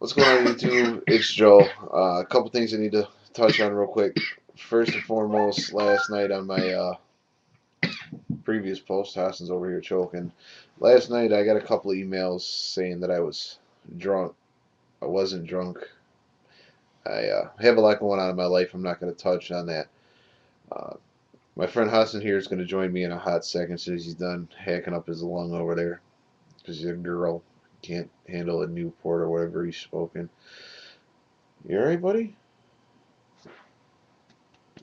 What's going on, YouTube? It's Joe. A couple things I need to touch on real quick. First and foremost, last night on my previous post, Hassan's over here choking. Last night I got a couple of emails saying that I was drunk. I wasn't drunk. I have a lot going on in my life. I'm not going to touch on that. Uh, my friend Hassan here is going to join me in a hot second as soon as he's done hacking up his lung over there because he's a girl. Can't handle a Newport or whatever he's smoking. You alright, buddy?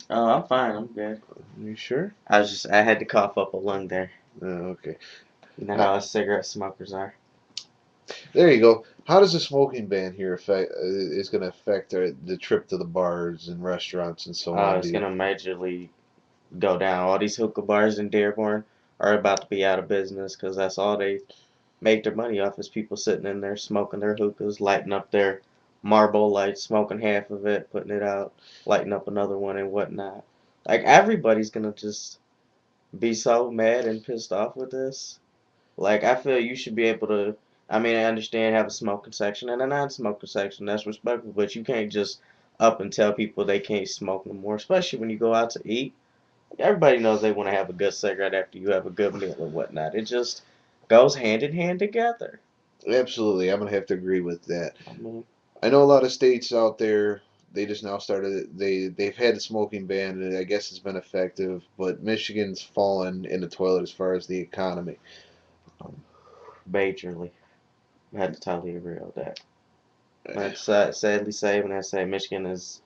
Oh, I'm fine. I'm good. You sure? I had to cough up a lung there. Okay. You know Uh, how us cigarette smokers are. there you go. How does the smoking ban here affect is going to affect the trip to the bars and restaurants and so on, It's dude? gonna majorly go down. All these hookah bars in Dearborn are about to be out of business because that's all they make their money off is people sitting in there smoking their hookahs, lighting up their marble lights, smoking half of it, putting it out, lighting up another one and whatnot. Like everybody's gonna just be so mad and pissed off with this. Like, I feel you should be able to. I mean, I understand have a smoking section and a non-smoking section. That's respectful, but you can't just up and tell people they can't smoke no more. Especially when you go out to eat. Everybody knows they want to have a good cigarette after you have a good meal and whatnot. It just goes hand in hand together. Absolutely, I'm going to have to agree with that. I mean, I know a lot of states out there. They just now started. They've had a smoking ban, and I guess it's been effective. But Michigan's fallen in the toilet as far as the economy. Um, majorly. I had to totally agree with that. eh, That's sadly say when I say Michigan is.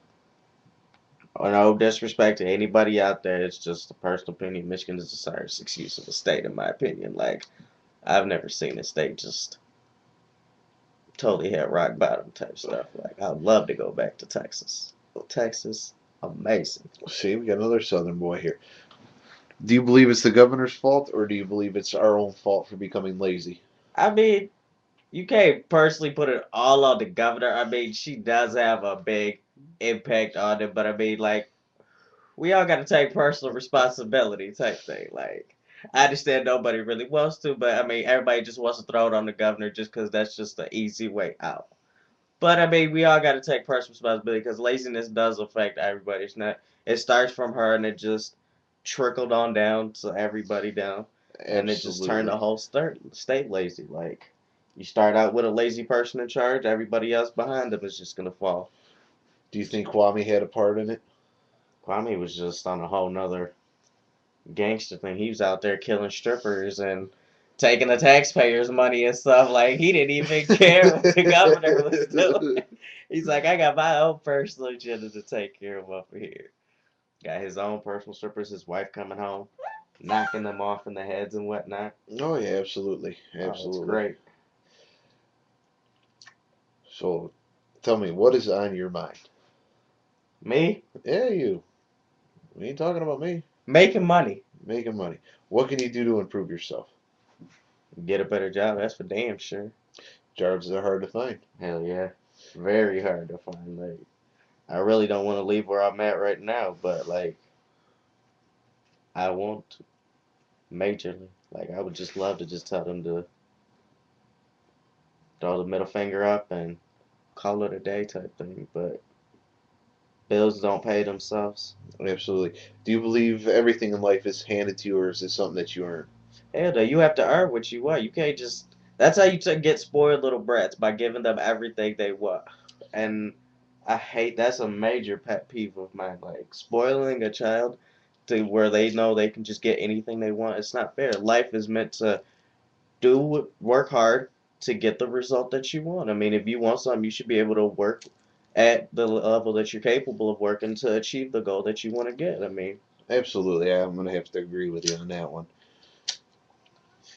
No disrespect to anybody out there. It's just a personal opinion. Michigan is the sorriest excuse of a state, in my opinion. Like, I've never seen a state just totally hit rock bottom type stuff. Like I'd love to go back to Texas. Texas, amazing. see, we got another Southern boy here. Do you believe it's the governor's fault, or do you believe it's our own fault for becoming lazy? I mean, you can't personally put it all on the governor. I mean, she does have a big impact on it, but I mean, like, we all got to take personal responsibility type thing. Like, I understand nobody really wants to, but I mean, everybody just wants to throw it on the governor just because that's just the easy way out. But I mean, we all got to take personal responsibility because laziness does affect everybody. It's not. It starts from her, and it just trickled on down to everybody down, and it just turned the Absolutely. whole state lazy. Like you start out with a lazy person in charge, everybody else behind them is just gonna fall. Do you think Kwame had a part in it? Kwame was just on a whole nother gangster thing. He was out there killing strippers and taking the taxpayers' money and stuff. Like he didn't even care what the governor was doing. He's like, I got my own personal agenda to take care of over here. Got his own personal strippers, his wife coming home, knocking them off in the heads and whatnot. Oh yeah, absolutely, Oh, it's absolutely. great. So, tell me, what is on your mind? Me Yeah, you. We ain't talking about me. making money, Making money. What can you do to improve yourself? get a better job. That's for damn sure. Jobs are hard to find. Hell yeah, very hard to find. Like I really don't want to leave where I'm at right now, but like I want to majorly. Like I would just love to just tell them to throw the middle finger up and call it a day type thing. But bills don't pay themselves. Absolutely. Do you believe everything in life is handed to you, or is it something that you earn? Hell, no, you have to earn what you want. You can't just. That's how you get spoiled little brats by giving them everything they want. And I hate that's a major pet peeve of mine. Like spoiling a child to where they know they can just get anything they want. It's not fair. Life is meant to work hard to get the result that you want. I mean, if you want something, you should be able to work at the level that you're capable of working to achieve the goal that you want to get. I mean, Absolutely. I'm going to have to agree with you on that one.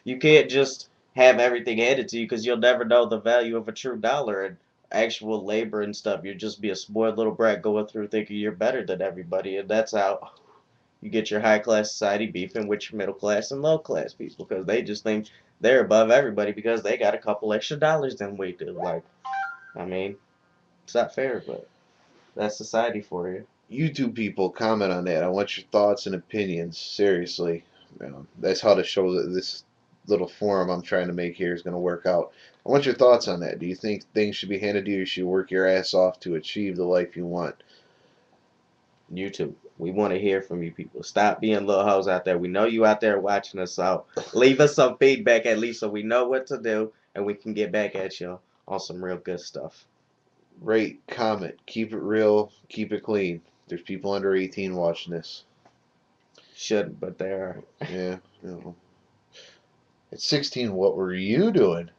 you can't just have everything handed to you because you'll never know the value of a true dollar and actual labor and stuff. You'll just be a spoiled little brat going through thinking you're better than everybody, and that's how you get your high class society beefing with your middle class and low class people because they just think they're above everybody because they got a couple extra dollars than we do. Like, I mean, it's not fair, but that's society for you. YouTube people, comment on that. I want your thoughts and opinions. Seriously. That's how the show, this little forum I'm trying to make here is going to work out. I want your thoughts on that. Do you think things should be handed to you? You should work your ass off to achieve the life you want. YouTube. We want to hear from you people. Stop being little hoes out there. We know you out there watching us, so leave us some feedback at least so we know what to do and we can get back at you on some real good stuff. Rate, comment, keep it real, keep it clean. There's people under 18 watching this. Shouldn't, but they are. Yeah, you know. At 16, what were you doing?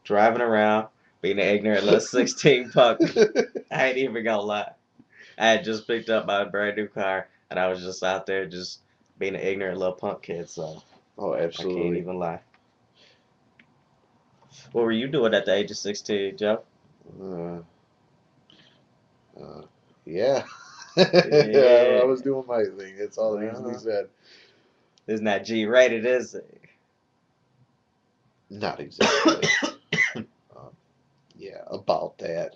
Driving around, being an ignorant little 16 punk. I ain't even gonna lie. I had just picked up my brand new car and I was just out there just being an ignorant little punk kid, so Oh, I can't absolutely. even lie. What were you doing at the age of 16, Joe? Uh, uh, yeah. Yeah. I was doing my thing. That's all that needs to be Uh-huh. said. Isn't that G-rated, is it? Not exactly. Yeah, about that.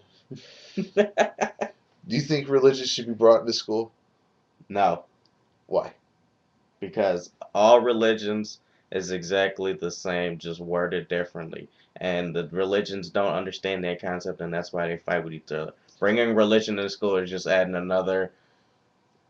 Do you think religion should be brought into school? No, Why? because all religions is exactly the same, just worded differently. And the religions don't understand that concept, and that's why they fight with each other. Bringing religion into school is just adding another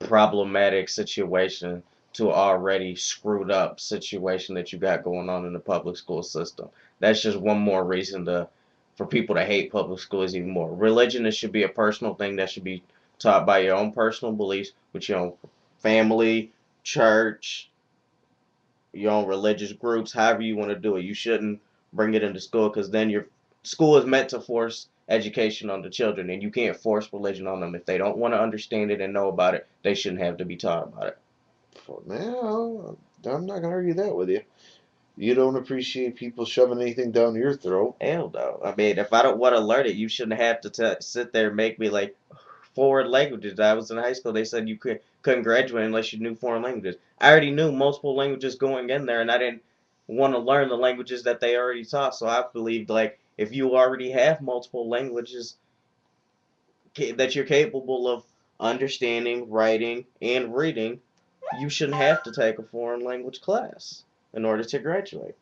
problematic situation to already screwed up situation that you got going on in the public school system. That's just one more reason to for people to hate public schools even more. Religion, it should be a personal thing that should be taught by your own personal beliefs with your own family, church, your own religious groups, however you want to do it. You shouldn't bring it into school because then your school is meant to force education on the children, and you can't force religion on them. If they don't want to understand it and know about it, they shouldn't have to be taught about it. Now, I'm not going to argue that with you. You don't appreciate people shoving anything down your throat. Hell no. I mean, if I don't want to learn it, you shouldn't have to sit there and make me like foreign languages. I was in high school. They said you couldn't graduate unless you knew foreign languages. I already knew multiple languages going in there, and I didn't want to learn the languages that they already taught. So I believed like if you already have multiple languages that you're capable of understanding, writing, and reading, you shouldn't have to take a foreign language class in order to graduate.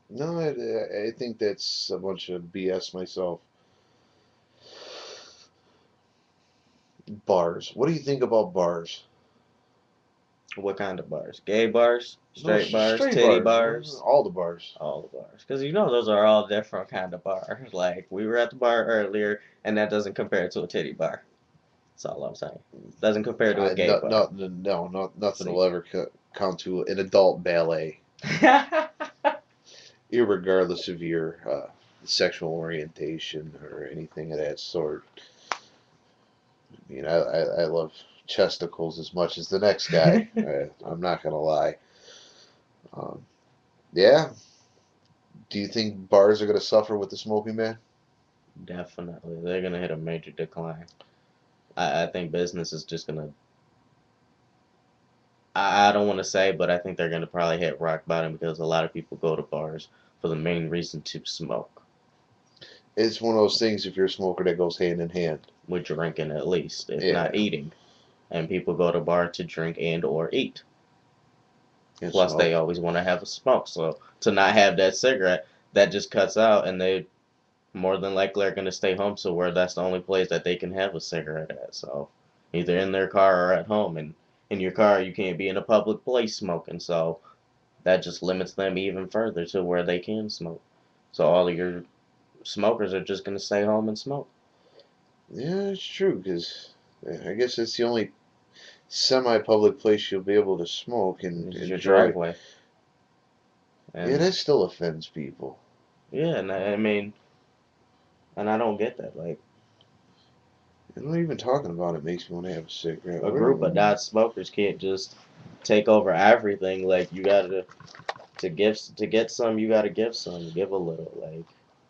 No, I think that's a bunch of BS myself. Bars. What do you think about bars? What kind of bars? Gay bars, No, straight bars, straight titty bars. bars, All the bars. all the bars. Because you know those are all different kind of bars. Like we were at the bar earlier, and that doesn't compare to a titty bar. That's all I'm saying. Doesn't compare to a gay bar. Nothing See. will ever count to an adult ballet, irregardless of your sexual orientation or anything of that sort. I mean, I love chesticles as much as the next guy. I'm not gonna lie. Um, yeah. Do you think bars are gonna suffer with the smoking ban? Definitely, they're gonna hit a major decline. I think business is just gonna. I don't want to say, but I think they're gonna probably hit rock bottom because a lot of people go to bars for the main reason to smoke. It's one of those things. If you're a smoker, that goes hand in hand. With drinking at least, if not Yeah, eating. And people go to bar to drink and or eat. and Plus, they smoke. always want to have a smoke. So to not have that cigarette, that just cuts out, and they more than likely are going to stay home somewhere. That's the only place that they can have a cigarette at. So either in their car or at home. And in your car, you can't be in a public place smoking. So that just limits them even further to where they can smoke. So all of your smokers are just going to stay home and smoke. Yeah, it's true. Because I guess it's the only semi-public place you'll be able to smoke and This is your enjoy. driveway. Yeah, And that still offends people. yeah, and I mean, and I don't get that. Like, And not even talking about it makes me want to have a cigarette. a group of not smokers can't just take over everything. Like, you gotta to get some, you gotta give some, give a little. Like,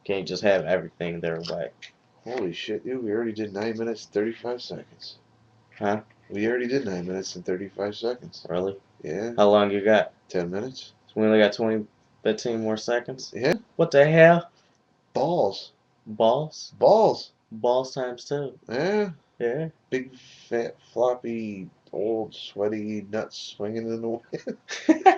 can't just have everything their way, Holy shit, dude! We already did 9 minutes and 35 seconds. huh? We already did 9 minutes and 35 seconds. Really? Yeah, How long you got? 10 minutes. So we only got 15 more seconds. Yeah, What the hell? balls, Balls? balls. Balls times two. Yeah, Yeah. big, fat, floppy, old, sweaty nuts swinging in the wind.